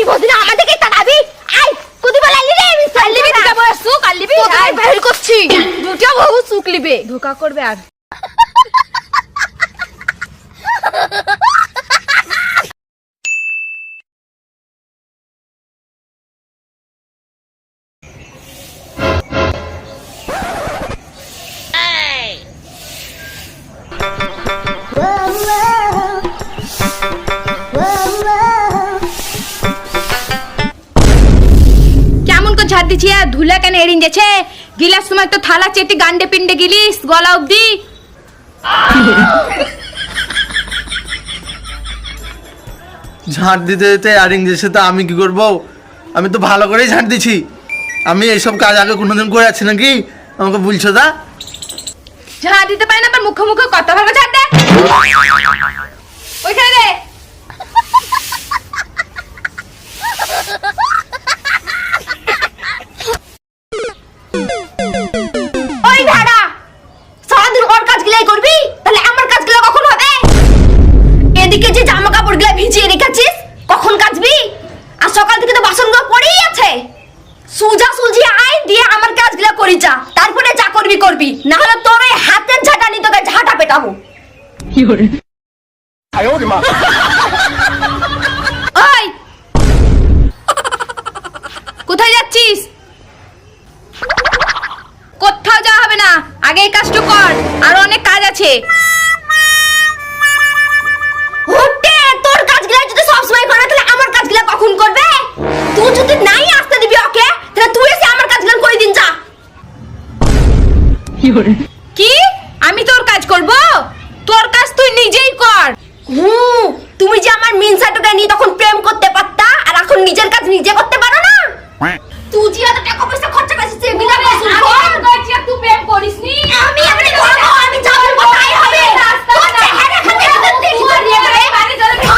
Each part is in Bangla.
বদিনা আমাদেরকে তাড়াবি। আই কুদি বলালি রে আমি চাইলিবি না যাবো সুক আলিবি আই বের করছি দুটো বহু সুক লিবে ধোকা করবে আর ঝাড় দিছি ধুলা কেন এড়িন যাচ্ছে গিলাস সময় তো থালা চেটি গান্ডে পিন্ডে গিলিস গলা অবধি ঝাড় দিতে দিতে এড়িন যাচ্ছে তো আমি কি করব? আমি তো ভালো করেই ঝাড় দিছি। আমি এইসব কাজ আগে কোনোদিন করে আছি নাকি আমাকে বলছো দা? ঝাড় দিতে পারে না, মুখে মুখে কথা ভাবে ঝাড় দে ওইখানে রে। ওই ভাড়া সারাদিন ওর কাজগুলাই করবি, তাহলে আমার কাজগুলো কখন হবে? এদিকে যে জামা কাপড়গুলো ভিজিয়ে রেখেছিস কখন কাচবি? আর সকাল থেকে তো বাসনগুলো পড়েই আছে। সুজা সুজি আয় দিয়ে আমার কাজগুলো করি যা, তারপরে যা করবি করবি, না হলে তোর ওই হাতের ঝাঁটানি তোকে ঝাঁটা পেটাবো। কি করে আয় ওরে মা। ওই কোথায় যাচ্ছিস? কোথাও যাওয়া হবে না, আগে এই কাজটা কর, আরো অনেক কাজ আছে। ওটে তোর কাজগুলো যদি সব সময় করে তাহলে আমার কাজগুলো কখন করবে? তুই যদি নাই আসতে দিবি ওকে, তাহলে তুই এসে আমার কাজগুলো করে দিন যা। কি আমি তোর কাজ করব? তোর কাজ তুই নিজেই কর। তুমি যে আমার মিনসাটাকে নিয়ে তখন প্রেম করতে পারতা, আর এখন নিজের কাজ নিজে করতে পারো না? তুই যে এত টাকা পয়সা খরচা করেছিস এগুলো বসুন কর, তুই প্রেম করিসনি। আমি এমনি করব, আমি যা বলবো তাই হবে। তোর চেহারা খাতে খাতে দেখি তো নিয়ে গেলে বাইরে চলে গেল।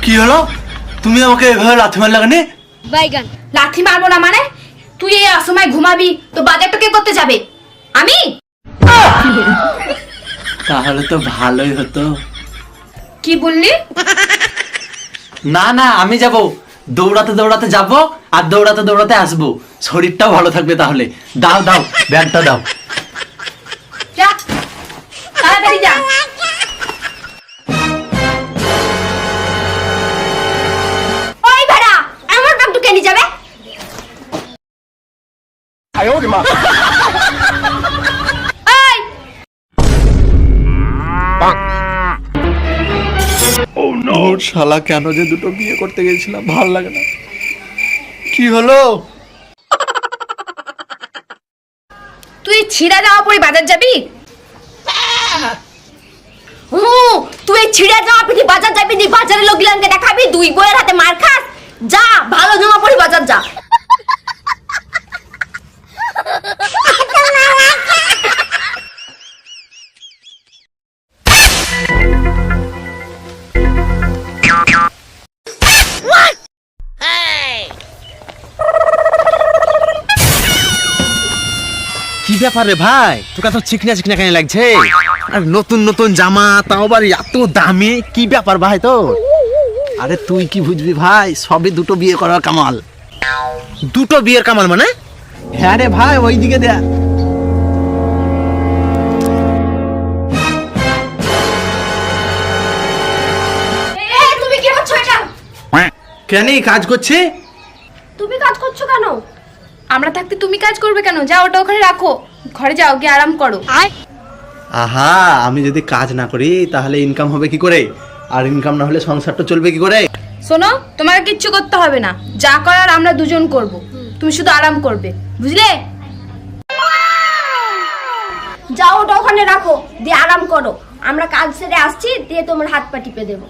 কি হলো? তুমি আমাকে এভাবে লাথি মারলে কেন? বাইগান লাথি মারবো না মানে? তুই এই অসময় ঘুমাবি তো বাজারটা কে করতে যাবে? আমি? তাহলে তো ভালোই হতো। কি বললি? না না আমি যাব, দৌড়াতে দৌড়াতে যাব আর দৌড়াতে দৌড়াতে আসবো, শরীরটাও ভালো থাকবে তাহলে। দাও দাও ব্যাগটা দাও। যা তাড়াতাড়ি যা। ওই ভাড়া আমার ব্যাগটা কে নিয়ে যাবে? আয় ওরে মা। ওর শালা কেন যে দুটো বিয়ে করতে গেছিলাম, ভাল লাগে না। কি হলো? তুই ছিঁড়া জামা পরে বাজার যাবি? তুই ছিঁড়া জামা পরে বাজার যাবি? নি বাজারে লোকগুলোকে দেখাবি দুই বইয়ের হাতে মার খাস? যা ভালো জামা পরে বাজার যা। কি ব্যাপার রে ভাই, তোকে তো চিকনা চিকনা কেন লাগছে? আর নতুন নতুন জামা, তাও আবার এত দামি, কি ব্যাপার ভাই তো? আরে তুই কি বুঝবি ভাই, সবই দুটো বিয়ে করার কামাল। দুটো বিয়ের কামাল মানে? হ্যাঁ রে ভাই, ওইদিকে দেখ। তুমি কি করছো এটা? কেন কাজ করছে? তুমি কাজ করছো কেন? আমরা থাকতে তুমি কাজ করবে কেন? যাও ওটা ওখানে রাখো, ঘরে যাও, গিয়ে আরাম করো। আহা, আমি যদি কাজ না করি তাহলে ইনকাম হবে কি করে? আর ইনকাম না হলে সংসারটা চলবে কি করে? শোনো, তোমাকে কিচ্ছু করতে হবে না, যা করার আমরা দুজন করব, তুমি শুধু আরাম করবে, বুঝলে? যাও ওটা ওখানে রাখো, দিয়ে আরাম করো। আমরা কাজ সেরে আসছি, দিয়ে তোমার হাত পা টিপে দেবো।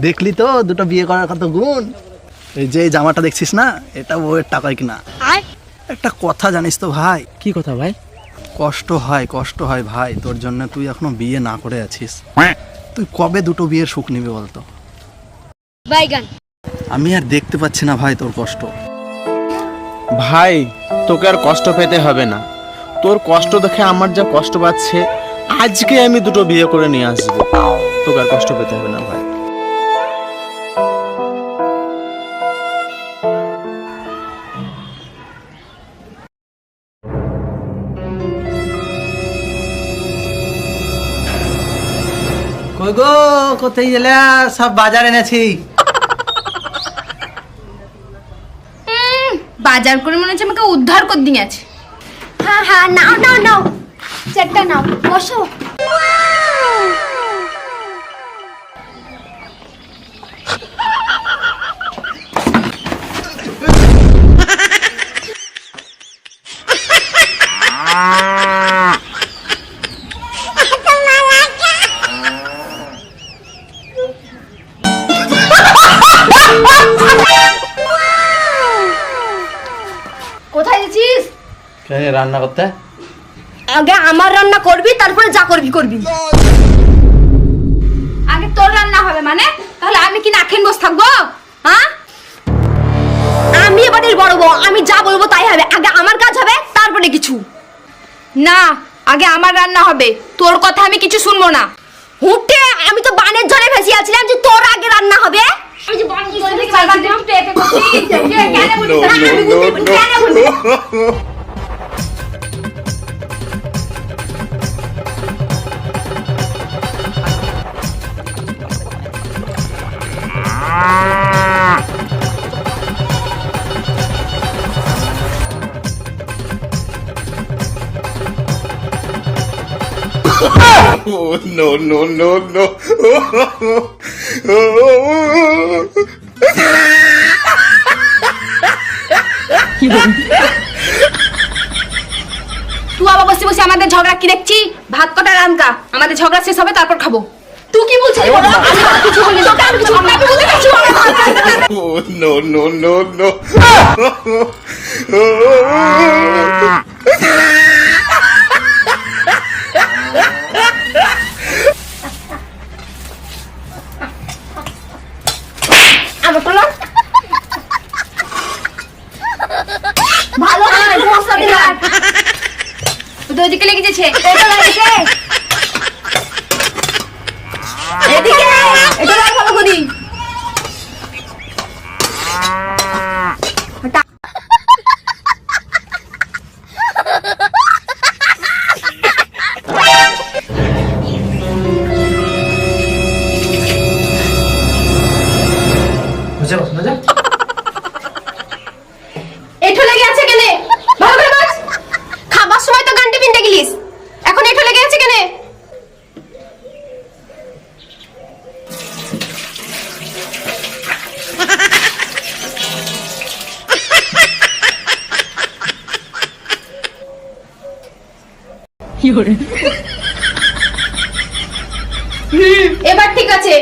দেখলি তো দুটো বিয়ে করার কত গুণ। এই যে এই জামাটা দেখছিস না, এটা বউয়ের টাকায় কিনা। একটা কথা জানিস তো ভাই? কি কথা ভাই? কষ্ট হয় ভাই তোর জন্য। তুই এখনো বিয়ে না করে আছিস, তুই কবে দুটো বিয়ের সুখ নিবি বলতো? আমি আর দেখতে পাচ্ছি না ভাই তোর কষ্ট। ভাই তোকে আর কষ্ট পেতে হবে না, তোর কষ্ট দেখে আমার যা কষ্ট পাচ্ছে, আজকে আমি দুটো বিয়ে করে নিয়ে আসবো, তোকে আর কষ্ট পেতে হবে না ভাই। কই গো, কোথায় গেলে? সব বাজার এনেছি। বাজার করে মনে হচ্ছে আমাকে উদ্ধার করে দিয়ে আছে। হ্যাঁ হ্যাঁ, নাও নাও নাও, চারটা নাও, বসো। কোথায় গেছিস? রান্না করতে। আগে আমার রান্না করবি, তারপরে যা করবি করবি। আগে তোর রান্না হবে মানে? তাহলে আমি কি না খেয়ে বসে থাকবো? হ্যাঁ, আমি এবারের বড় বউ, আমি যা বলবো তাই হবে। আগে আমার কাজ হবে, তারপরে কিছু না, আগে আমার রান্না হবে, তোর কথা আমি কিছু শুনবো না। হুটে, আমি তো বানের ঝড়ে ভেসে আছিলাম যে তোর আগে রান্না হবে। আমি যে বান দিয়ে চলে গেছি, পেঁপে করছি, কেন বলছিস? আমি বুঝতে কেন বলবি? তুই আবার বসে বসে আমাদের ঝগড়া কি দেখছি? ভাত কটা রান্না, আমাদের ঝগড়া শেষ হবে তারপর খাবো। তুই কি বলছিস? আমি আর কিছু বলিনি, তোকে আর কিছু বলিনি, আমি বলতে চাইছি আমার করলাম ভালো হয় মশলা দিলাম। তো ওইদিকে লেগে গেছে। এটা লাগছে এদিকে, এটা লাগ ভালো করি। এঠো লেগে আছে কেনে? ভালো করে বাস। খাবার সময় তো গান্ডি পিনতে গেলিস, এখন এঠো লেগে আছে কেনে? এবার ঠিক আছে।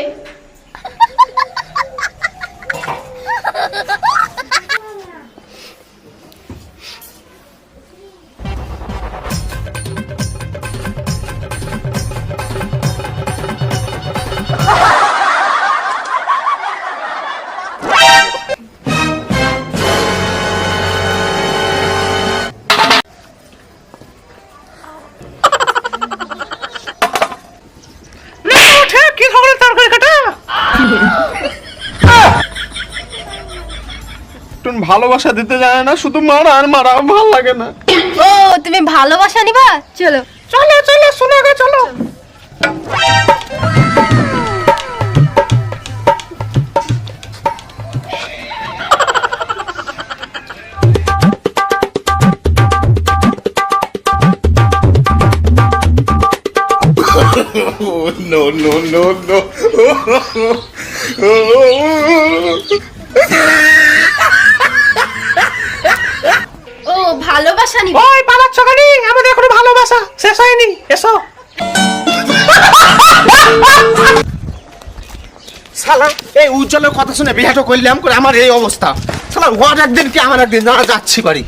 একটু ভালোবাসা দিতে জানে না, শুধু মারা আর মারা, ভালো লাগে না। ও তুমি ভালোবাসা নিবা, চলো চলো চলো শোনা গো, চলো। ও ভালোবাসা নিবা। ওই পালাচ্ছ কেন? আমাদের এখনো ভালোবাসা শেষ হয়নি, এসো। শালা এই উজ্জ্বলের কথা শুনে বিহাটো করলাম করে আমার এই অবস্থা। শালা ওর একদিন কি আমার একদিন, না যাচ্ছি বাড়ি।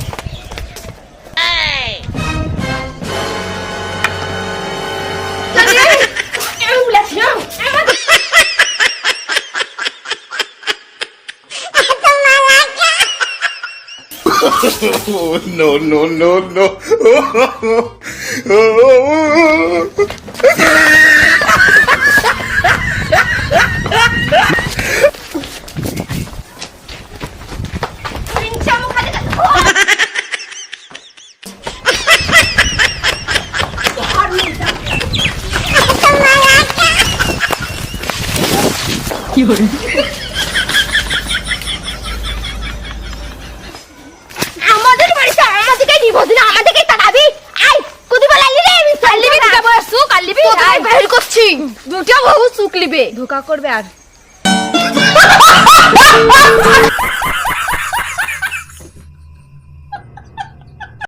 আমাদের বাড়িতে আমাদেরকে নিবো দিনা, আমাদেরকে তাড়াবি। আই কুদি বলালি রে, আমি চালিবি কি যাবো সুক আলিবি, তোকে বের করছি। দুটো বহু সুক লিবে, ধোকা করবে আর